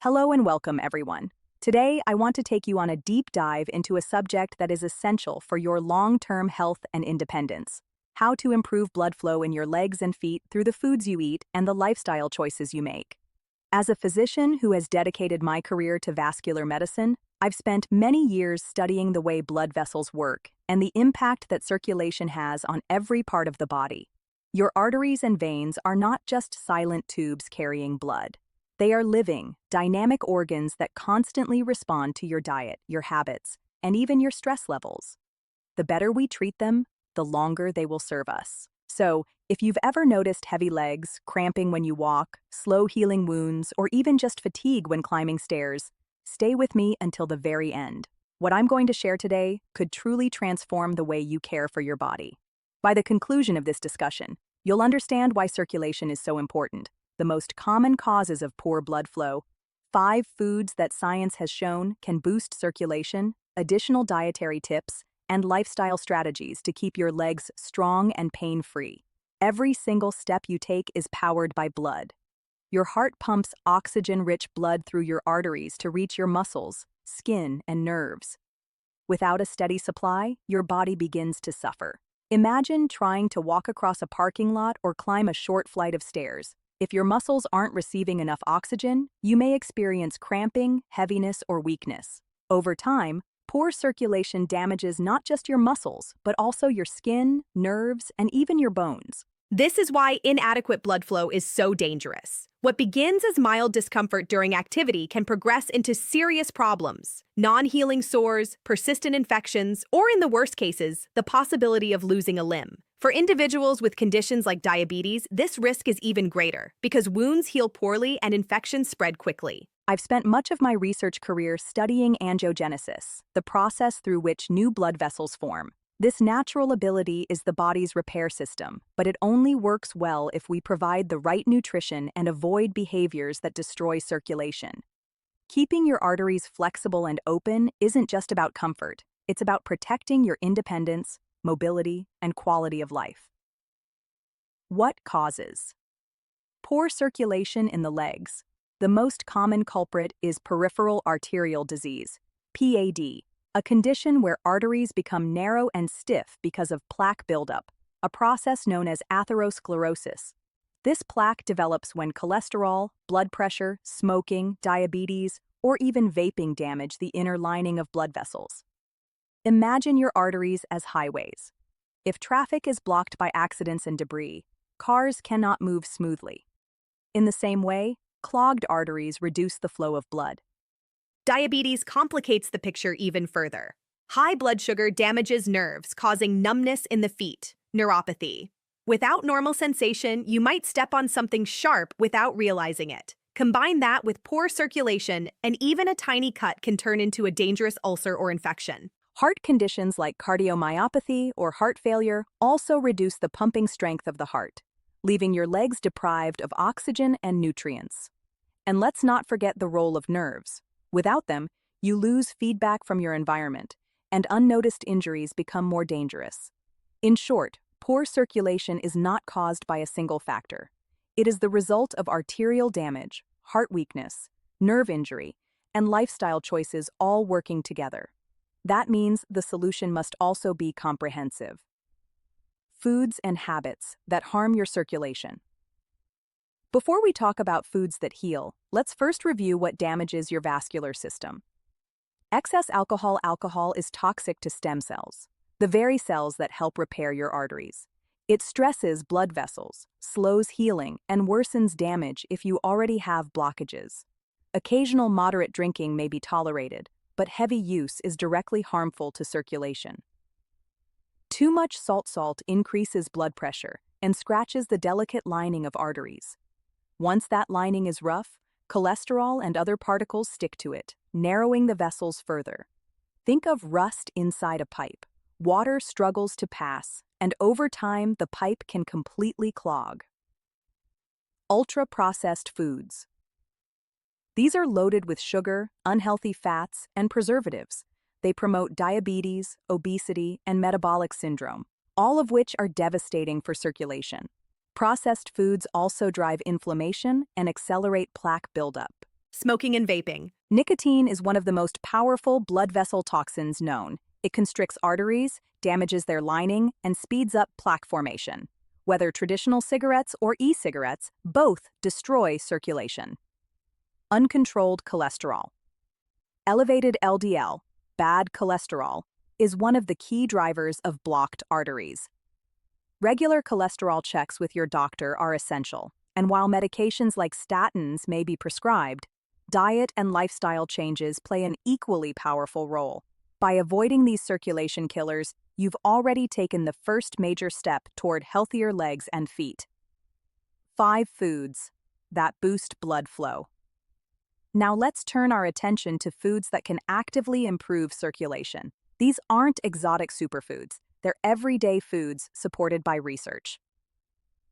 Hello and welcome, everyone. Today, I want to take you on a deep dive into a subject that is essential for your long-term health and independence: how to improve blood flow in your legs and feet through the foods you eat and the lifestyle choices you make. As a physician who has dedicated my career to vascular medicine, I've spent many years studying the way blood vessels work and the impact that circulation has on every part of the body. Your arteries and veins are not just silent tubes carrying blood. They are living, dynamic organs that constantly respond to your diet, your habits, and even your stress levels. The better we treat them, the longer they will serve us. So, if you've ever noticed heavy legs, cramping when you walk, slow healing wounds, or even just fatigue when climbing stairs, stay with me until the very end. What I'm going to share today could truly transform the way you care for your body. By the conclusion of this discussion, you'll understand why circulation is so important, the most common causes of poor blood flow, 5 foods that science has shown can boost circulation, additional dietary tips, and lifestyle strategies to keep your legs strong and pain-free. Every single step you take is powered by blood. Your heart pumps oxygen-rich blood through your arteries to reach your muscles, skin, and nerves. Without a steady supply, your body begins to suffer. Imagine trying to walk across a parking lot or climb a short flight of stairs. If your muscles aren't receiving enough oxygen, you may experience cramping, heaviness, or weakness. Over time, poor circulation damages not just your muscles, but also your skin, nerves, and even your bones. This is why inadequate blood flow is so dangerous. What begins as mild discomfort during activity can progress into serious problems: non-healing sores, persistent infections, or in the worst cases, the possibility of losing a limb. For individuals with conditions like diabetes, this risk is even greater because wounds heal poorly and infections spread quickly. I've spent much of my research career studying angiogenesis, the process through which new blood vessels form. This natural ability is the body's repair system, but it only works well if we provide the right nutrition and avoid behaviors that destroy circulation. Keeping your arteries flexible and open isn't just about comfort, it's about protecting your independence, mobility, and quality of life. What causes poor circulation in the legs? The most common culprit is peripheral arterial disease, PAD, a condition where arteries become narrow and stiff because of plaque buildup, a process known as atherosclerosis. This plaque develops when cholesterol, blood pressure, smoking, diabetes, or even vaping damage the inner lining of blood vessels. Imagine your arteries as highways. If traffic is blocked by accidents and debris, cars cannot move smoothly. In the same way, clogged arteries reduce the flow of blood. Diabetes complicates the picture even further. High blood sugar damages nerves, causing numbness in the feet, neuropathy. Without normal sensation, you might step on something sharp without realizing it. Combine that with poor circulation, and even a tiny cut can turn into a dangerous ulcer or infection. Heart conditions like cardiomyopathy or heart failure also reduce the pumping strength of the heart, leaving your legs deprived of oxygen and nutrients. And let's not forget the role of nerves. Without them, you lose feedback from your environment, and unnoticed injuries become more dangerous. In short, poor circulation is not caused by a single factor. It is the result of arterial damage, heart weakness, nerve injury, and lifestyle choices all working together. That means the solution must also be comprehensive. Foods and habits that harm your circulation. Before we talk about foods that heal, let's first review what damages your vascular system. Excess alcohol is toxic to stem cells, the very cells that help repair your arteries. It stresses blood vessels, slows healing, and worsens damage if you already have blockages. Occasional moderate drinking may be tolerated, but heavy use is directly harmful to circulation. Too much salt increases blood pressure and scratches the delicate lining of arteries. Once that lining is rough, cholesterol and other particles stick to it, narrowing the vessels further. Think of rust inside a pipe. Water struggles to pass, and over time the pipe can completely clog. Ultra-processed foods. These are loaded with sugar, unhealthy fats, and preservatives. They promote diabetes, obesity, and metabolic syndrome, all of which are devastating for circulation. Processed foods also drive inflammation and accelerate plaque buildup. Smoking and vaping. Nicotine is one of the most powerful blood vessel toxins known. It constricts arteries, damages their lining, and speeds up plaque formation. Whether traditional cigarettes or e-cigarettes, both destroy circulation. Uncontrolled cholesterol. Elevated LDL, bad cholesterol, is one of the key drivers of blocked arteries. Regular cholesterol checks with your doctor are essential, and while medications like statins may be prescribed, diet and lifestyle changes play an equally powerful role. By avoiding these circulation killers, you've already taken the first major step toward healthier legs and feet. 5 foods that boost blood flow. Now let's turn our attention to foods that can actively improve circulation. These aren't exotic superfoods. They're everyday foods supported by research.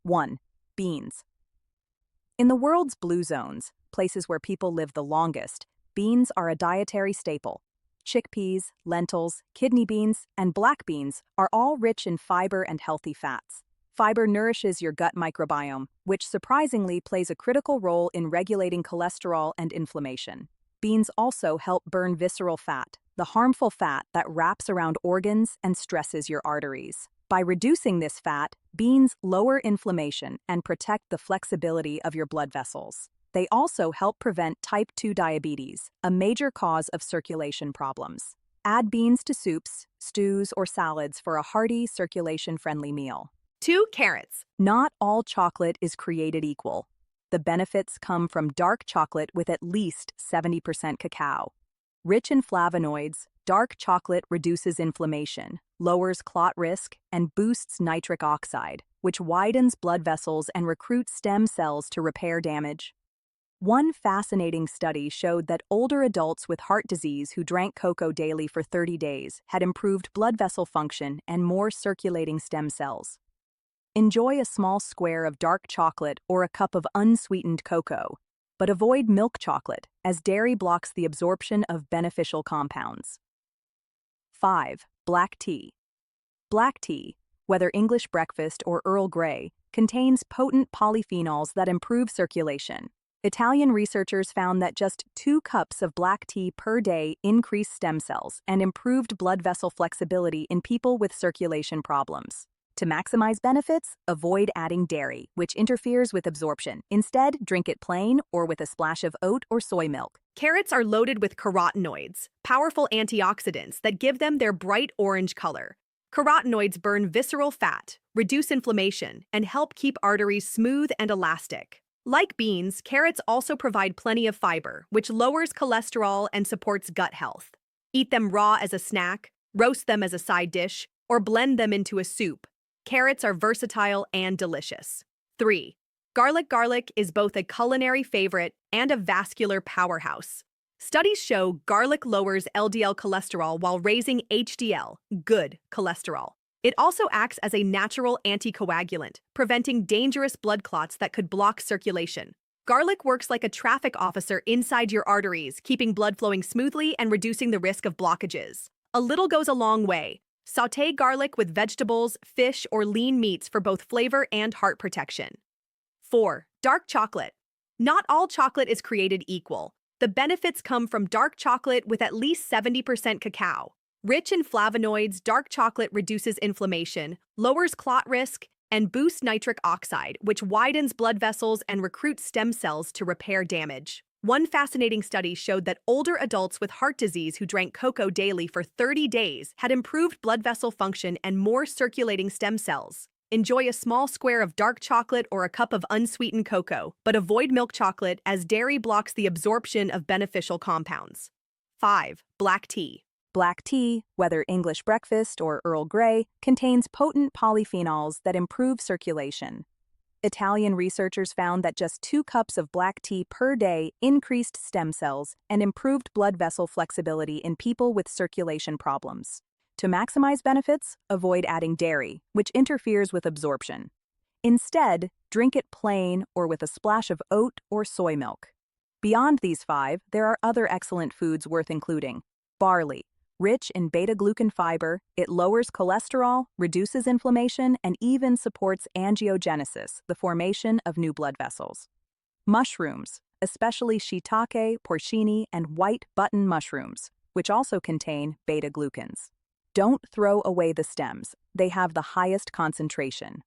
1. Beans. In the world's blue zones, places where people live the longest, beans are a dietary staple. Chickpeas, lentils, kidney beans, and black beans are all rich in fiber and healthy fats. Fiber nourishes your gut microbiome, which surprisingly plays a critical role in regulating cholesterol and inflammation. Beans also help burn visceral fat, the harmful fat that wraps around organs and stresses your arteries. By reducing this fat, beans lower inflammation and protect the flexibility of your blood vessels. They also help prevent type 2 diabetes, a major cause of circulation problems. Add beans to soups, stews, or salads for a hearty, circulation-friendly meal. 2. Carrots. Not all chocolate is created equal. The benefits come from dark chocolate with at least 70% cacao. Rich in flavonoids, dark chocolate reduces inflammation, lowers clot risk, and boosts nitric oxide, which widens blood vessels and recruits stem cells to repair damage. One fascinating study showed that older adults with heart disease who drank cocoa daily for 30 days had improved blood vessel function and more circulating stem cells. Enjoy a small square of dark chocolate or a cup of unsweetened cocoa, but avoid milk chocolate, as dairy blocks the absorption of beneficial compounds. 5. Black tea. Black tea, whether English breakfast or Earl Grey, contains potent polyphenols that improve circulation. Italian researchers found that just 2 cups of black tea per day increased stem cells and improved blood vessel flexibility in people with circulation problems. To maximize benefits, avoid adding dairy, which interferes with absorption. Instead, drink it plain or with a splash of oat or soy milk. Carrots are loaded with carotenoids, powerful antioxidants that give them their bright orange color. Carotenoids burn visceral fat, reduce inflammation, and help keep arteries smooth and elastic. Like beans, carrots also provide plenty of fiber, which lowers cholesterol and supports gut health. Eat them raw as a snack, roast them as a side dish, or blend them into a soup. Carrots are versatile and delicious. 3. Garlic. Garlic is both a culinary favorite and a vascular powerhouse. Studies show garlic lowers LDL cholesterol while raising HDL, good cholesterol. It also acts as a natural anticoagulant, preventing dangerous blood clots that could block circulation. Garlic works like a traffic officer inside your arteries, keeping blood flowing smoothly and reducing the risk of blockages. A little goes a long way. Sauté garlic with vegetables, fish, or lean meats for both flavor and heart protection. 4. Dark chocolate. Not all chocolate is created equal. The benefits come from dark chocolate with at least 70% cacao. Rich in flavonoids, dark chocolate reduces inflammation, lowers clot risk, and boosts nitric oxide, which widens blood vessels and recruits stem cells to repair damage. One fascinating study showed that older adults with heart disease who drank cocoa daily for 30 days had improved blood vessel function and more circulating stem cells. Enjoy a small square of dark chocolate or a cup of unsweetened cocoa, but avoid milk chocolate as dairy blocks the absorption of beneficial compounds. 5. Black tea. Black tea, whether English breakfast or Earl Grey, contains potent polyphenols that improve circulation. Italian researchers found that just 2 cups of black tea per day increased stem cells and improved blood vessel flexibility in people with circulation problems. To maximize benefits, avoid adding dairy, which interferes with absorption. Instead, drink it plain or with a splash of oat or soy milk. Beyond these 5, there are other excellent foods worth including. Barley. Rich in beta-glucan fiber, it lowers cholesterol, reduces inflammation, and even supports angiogenesis, the formation of new blood vessels. Mushrooms. especially shiitake, porcini, and white button mushrooms, which also contain beta-glucans. Don't throw away the stems. They have the highest concentration.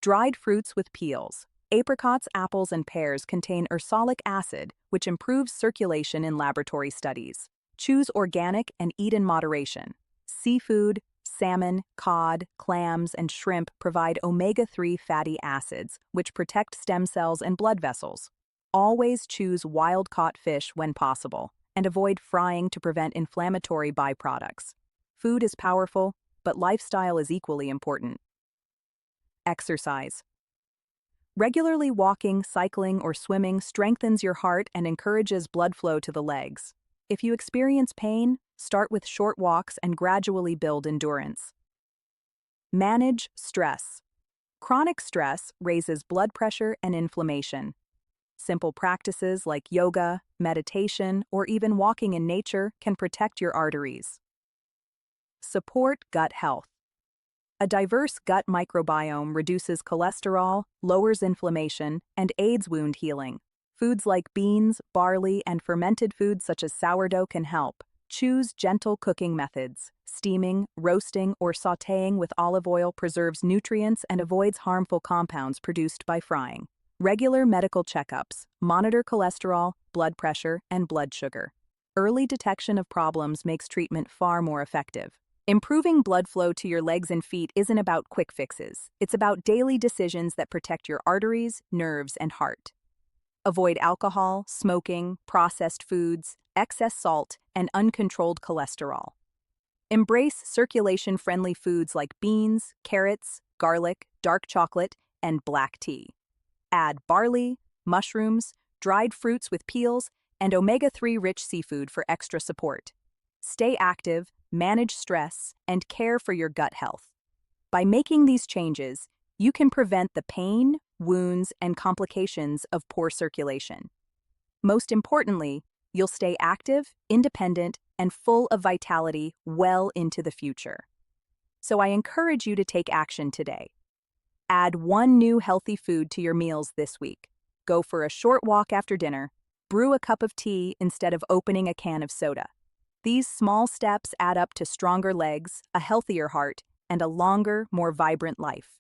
Dried fruits with peels. Apricots, apples, and pears contain ursolic acid, which improves circulation in laboratory studies. Choose organic and eat in moderation. Seafood, salmon, cod, clams, and shrimp provide omega-3 fatty acids, which protect stem cells and blood vessels. Always choose wild-caught fish when possible, and avoid frying to prevent inflammatory byproducts. Food is powerful, but lifestyle is equally important. Exercise. Regularly walking, cycling, or swimming strengthens your heart and encourages blood flow to the legs. If you experience pain, start with short walks and gradually build endurance. Manage stress. Chronic stress raises blood pressure and inflammation. Simple practices like yoga, meditation, or even walking in nature can protect your arteries. Support gut health. A diverse gut microbiome reduces cholesterol, lowers inflammation, and aids wound healing. Foods like beans, barley, and fermented foods such as sourdough can help. Choose gentle cooking methods. Steaming, roasting, or sautéing with olive oil preserves nutrients and avoids harmful compounds produced by frying. Regular medical checkups. Monitor cholesterol, blood pressure, and blood sugar. Early detection of problems makes treatment far more effective. Improving blood flow to your legs and feet isn't about quick fixes. It's about daily decisions that protect your arteries, nerves, and heart. Avoid alcohol, smoking, processed foods, excess salt, and uncontrolled cholesterol. Embrace circulation-friendly foods like beans, carrots, garlic, dark chocolate, and black tea. Add barley, mushrooms, dried fruits with peels, and omega-3 rich seafood for extra support. Stay active, manage stress, and care for your gut health. By making these changes, you can prevent the pain, wounds, and complications of poor circulation. Most importantly, you'll stay active, independent, and full of vitality well into the future. So I encourage you to take action today. Add one new healthy food to your meals this week. Go for a short walk after dinner. Brew a cup of tea instead of opening a can of soda. These small steps add up to stronger legs, a healthier heart, and a longer, more vibrant life.